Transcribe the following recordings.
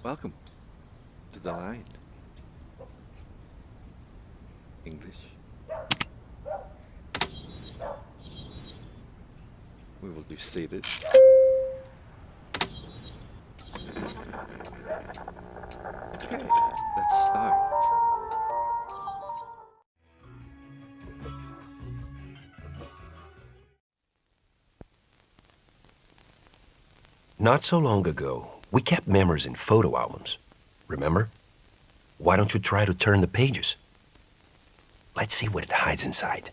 Welcome to the line. English. We will do seated. Okay, let's start. Not so long ago, we kept memories in photo albums. Remember? Why don't you try to turn the pages? Let's see what it hides inside.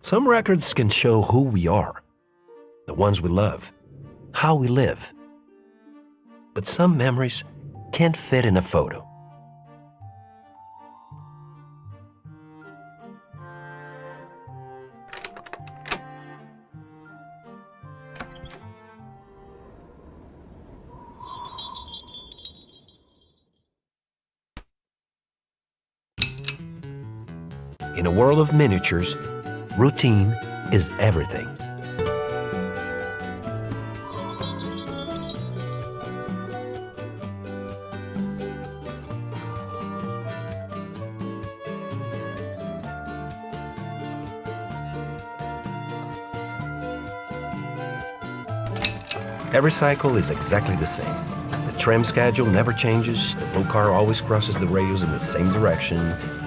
Some records can show who we are, the ones we love, how we live. But some memories can't fit in a photo. In a world of miniatures, routine is everything. Every cycle is exactly the same. The tram schedule never changes, the blue car always crosses the rails in the same direction,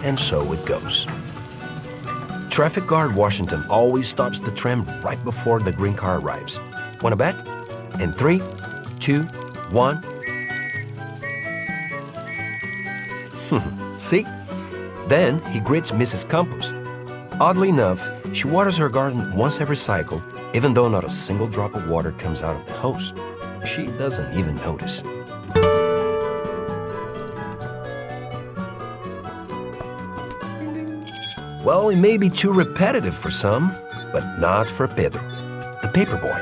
and so it goes. Traffic guard Washington always stops the tram right before the green car arrives. Wanna bet? In 3, 2, 1. See? Then he greets Mrs. Campos. Oddly enough, she waters her garden once every cycle, even though not a single drop of water comes out of the hose. She doesn't even notice. Well, it may be too repetitive for some, but not for Pedro, the paper boy.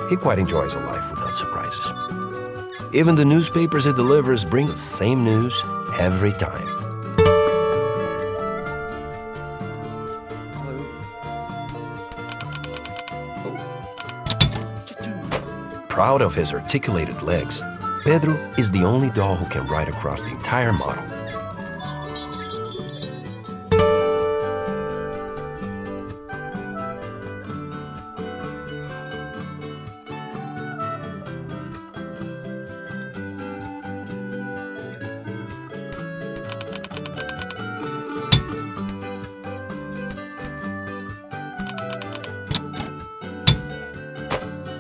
He quite enjoys a life without surprises. Even the newspapers he delivers bring the same news every time. Hello. Oh. Proud of his articulated legs, Pedro is the only doll who can ride across the entire model.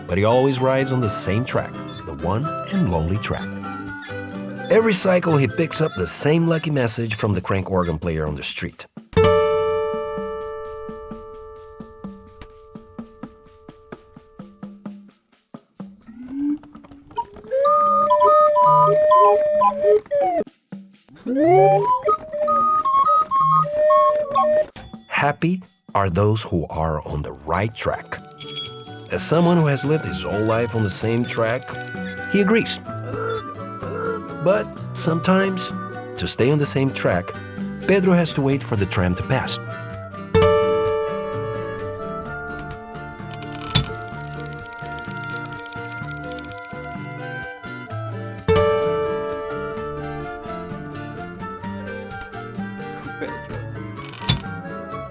But he always rides on the same track, the one and lonely track. Every cycle he picks up the same lucky message from the crank organ player on the street. Happy are those who are on the right track. As someone who has lived his whole life on the same track, he agrees. But sometimes, to stay on the same track, Pedro has to wait for the tram to pass.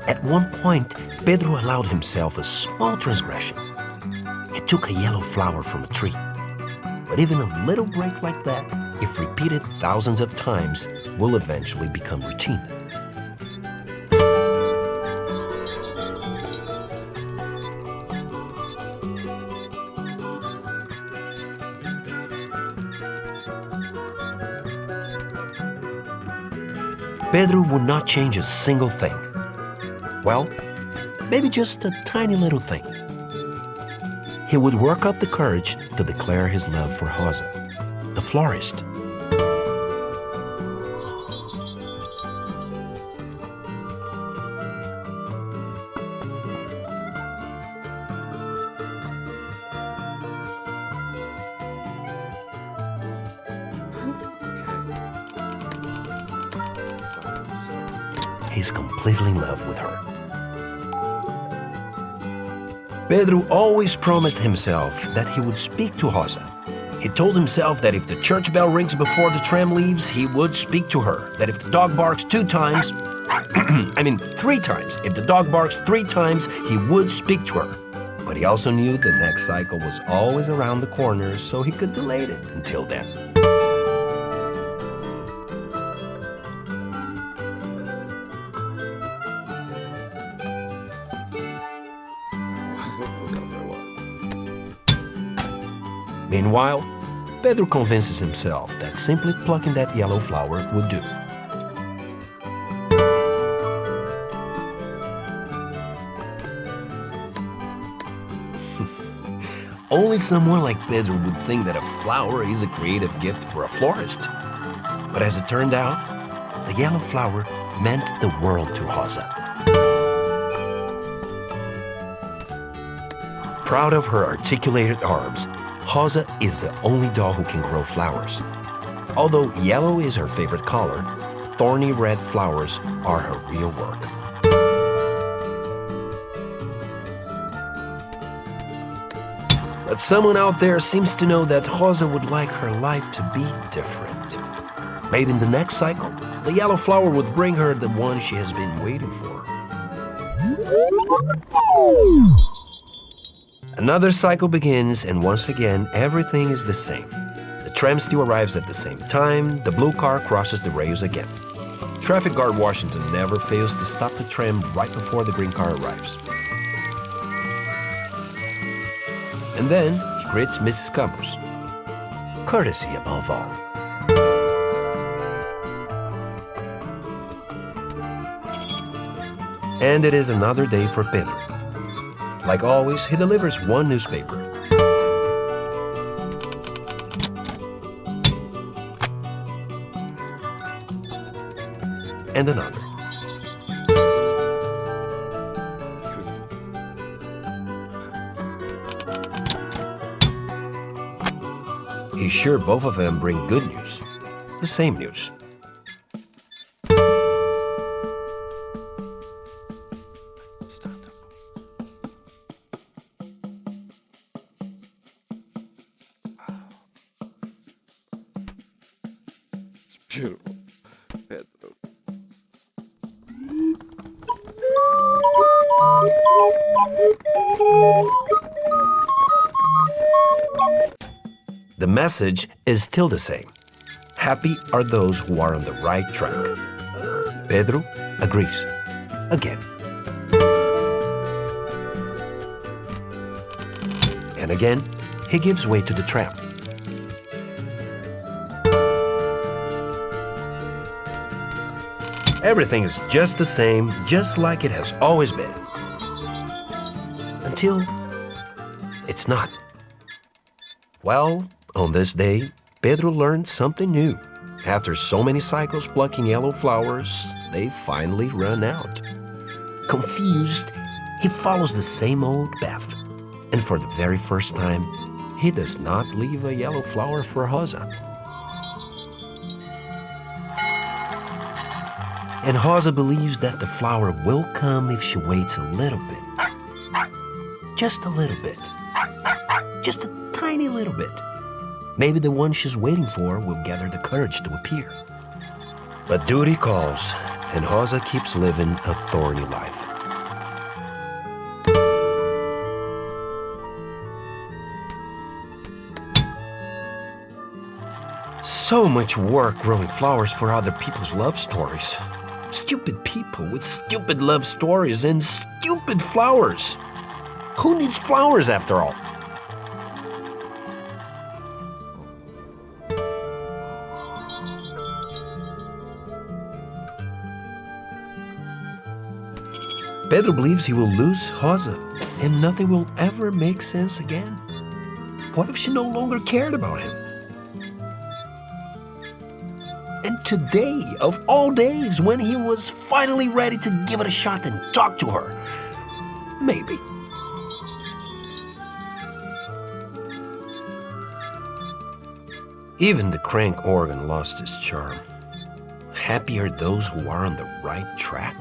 At one point, Pedro allowed himself a small transgression. He took a yellow flower from a tree. But even a little break like that, if repeated thousands of times, will eventually become routine. Pedro would not change a single thing. Well, maybe just a tiny little thing. He would work up the courage to declare his love for Rosa, the florist. He's completely in love with her. Pedro always promised himself that he would speak to Rosa. He told himself that if the church bell rings before the tram leaves, he would speak to her. That if the dog barks 2 times, 3 times. If the dog barks 3 times, he would speak to her. But he also knew the next cycle was always around the corner, so he could delay it until then. Meanwhile, Pedro convinces himself that simply plucking that yellow flower would do. Only someone like Pedro would think that a flower is a creative gift for a florist. But as it turned out, the yellow flower meant the world to Rosa. Proud of her articulated arms, Rosa is the only doll who can grow flowers. Although yellow is her favorite color, thorny red flowers are her real work. But someone out there seems to know that Rosa would like her life to be different. Maybe in the next cycle, the yellow flower would bring her the one she has been waiting for. Another cycle begins, and once again, everything is the same. The tram still arrives at the same time, the blue car crosses the rails again. Traffic guard Washington never fails to stop the tram right before the green car arrives. And then he greets Mrs. Campos. Courtesy above all. And it is another day for Pedro. Like always, he delivers one newspaper. And another. He's sure both of them bring good news. The same news. Beautiful, Pedro. The message is still the same. Happy are those who are on the right track. Pedro agrees. Again. And again, he gives way to the tram. Everything is just the same, just like it has always been. Until it's not. Well, on this day, Pedro learned something new. After so many cycles plucking yellow flowers, they finally run out. Confused, he follows the same old path. And for the very first time, he does not leave a yellow flower for Rosa. And Rosa believes that the flower will come if she waits a little bit. Just a little bit. Just a tiny little bit. Maybe the one she's waiting for will gather the courage to appear. But duty calls, and Rosa keeps living a thorny life. So much work growing flowers for other people's love stories. Stupid people with stupid love stories and stupid flowers. Who needs flowers after all? Pedro believes he will lose Rosa and nothing will ever make sense again. What if she no longer cared about him? And today, of all days, when he was finally ready to give it a shot and talk to her, maybe. Even the crank organ lost its charm. Happy are those who are on the right track.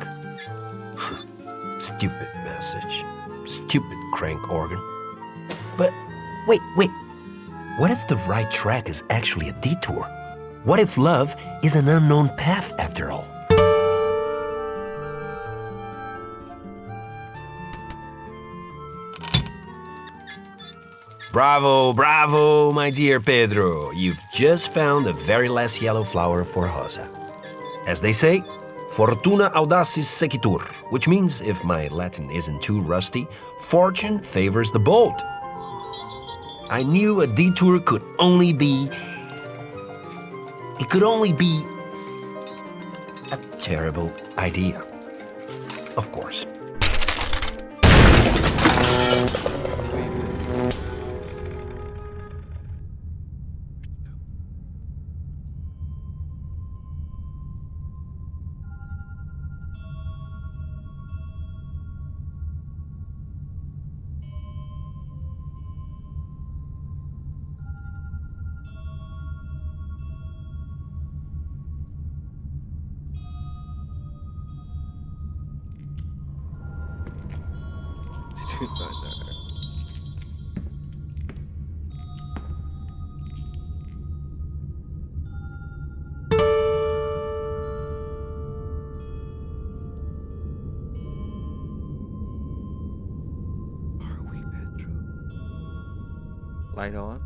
Stupid message. Stupid crank organ. But wait. What if the right track is actually a detour? What if love is an unknown path after all? Bravo, my dear Pedro. You've just found the very last yellow flower for Rosa. As they say, fortuna audacis sequitur, which means, if my Latin isn't too rusty, fortune favors the bold. I knew a detour could only be... It could only be a terrible idea. Of course. Are we, Pedro? Light on.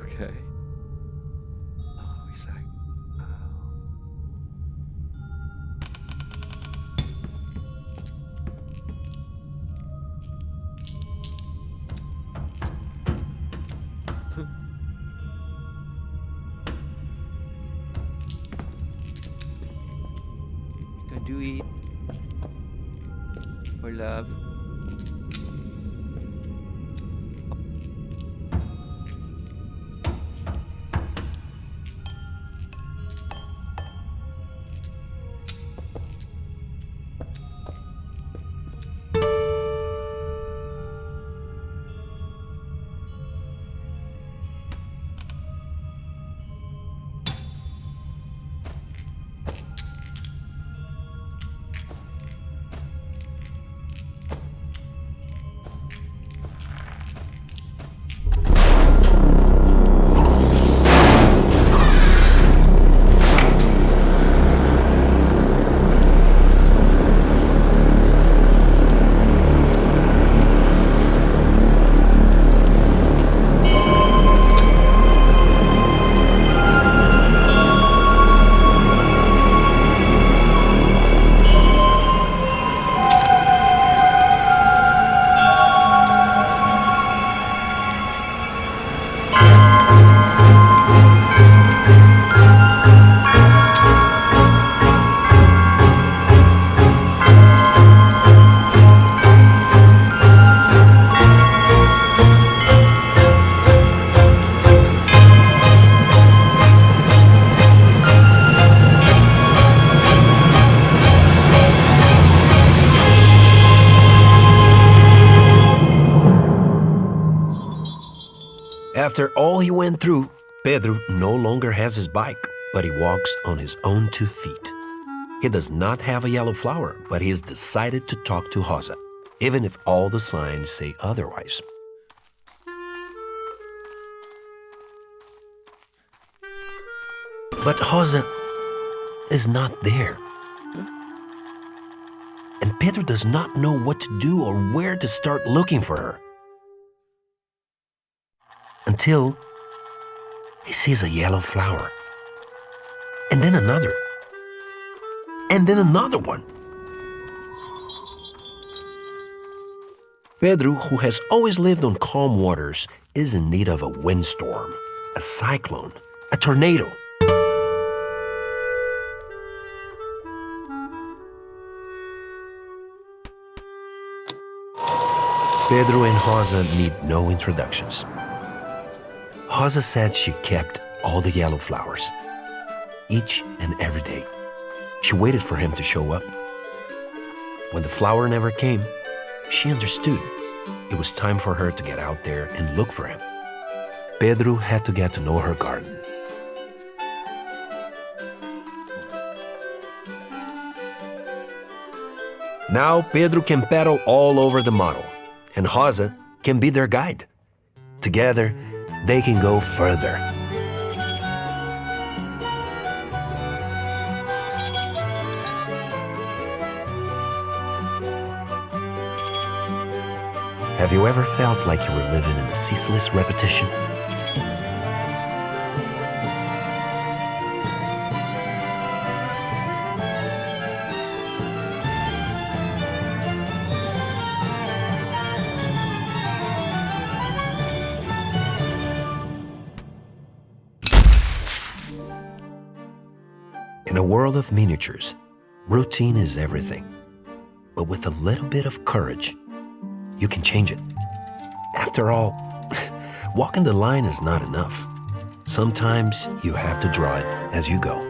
Okay. Oh, he's like, you can do it for love. After all he went through, Pedro no longer has his bike, but he walks on his own 2 feet. He does not have a yellow flower, but he has decided to talk to Rosa, even if all the signs say otherwise. But Rosa is not there. And Pedro does not know what to do or where to start looking for her. Until he sees a yellow flower. And then another. And then another one. Pedro, who has always lived on calm waters, is in need of a windstorm, a cyclone, a tornado. Pedro and Rosa need no introductions. Rosa said she kept all the yellow flowers, each and every day. She waited for him to show up. When the flower never came, she understood. It was time for her to get out there and look for him. Pedro had to get to know her garden. Now Pedro can paddle all over the model, and Rosa can be their guide. Together, they can go further. Have you ever felt like you were living in a ceaseless repetition? In a world of miniatures, routine is everything. But with a little bit of courage, you can change it. After all, walking the line is not enough. Sometimes you have to draw it as you go.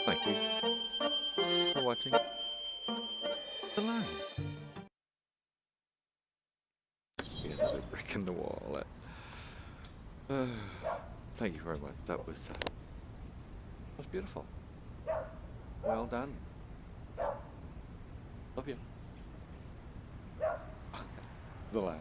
Thank you for watching the line. Yeah, the brick in the wall. Thank you very much. That was beautiful. Well done. Love you. The line.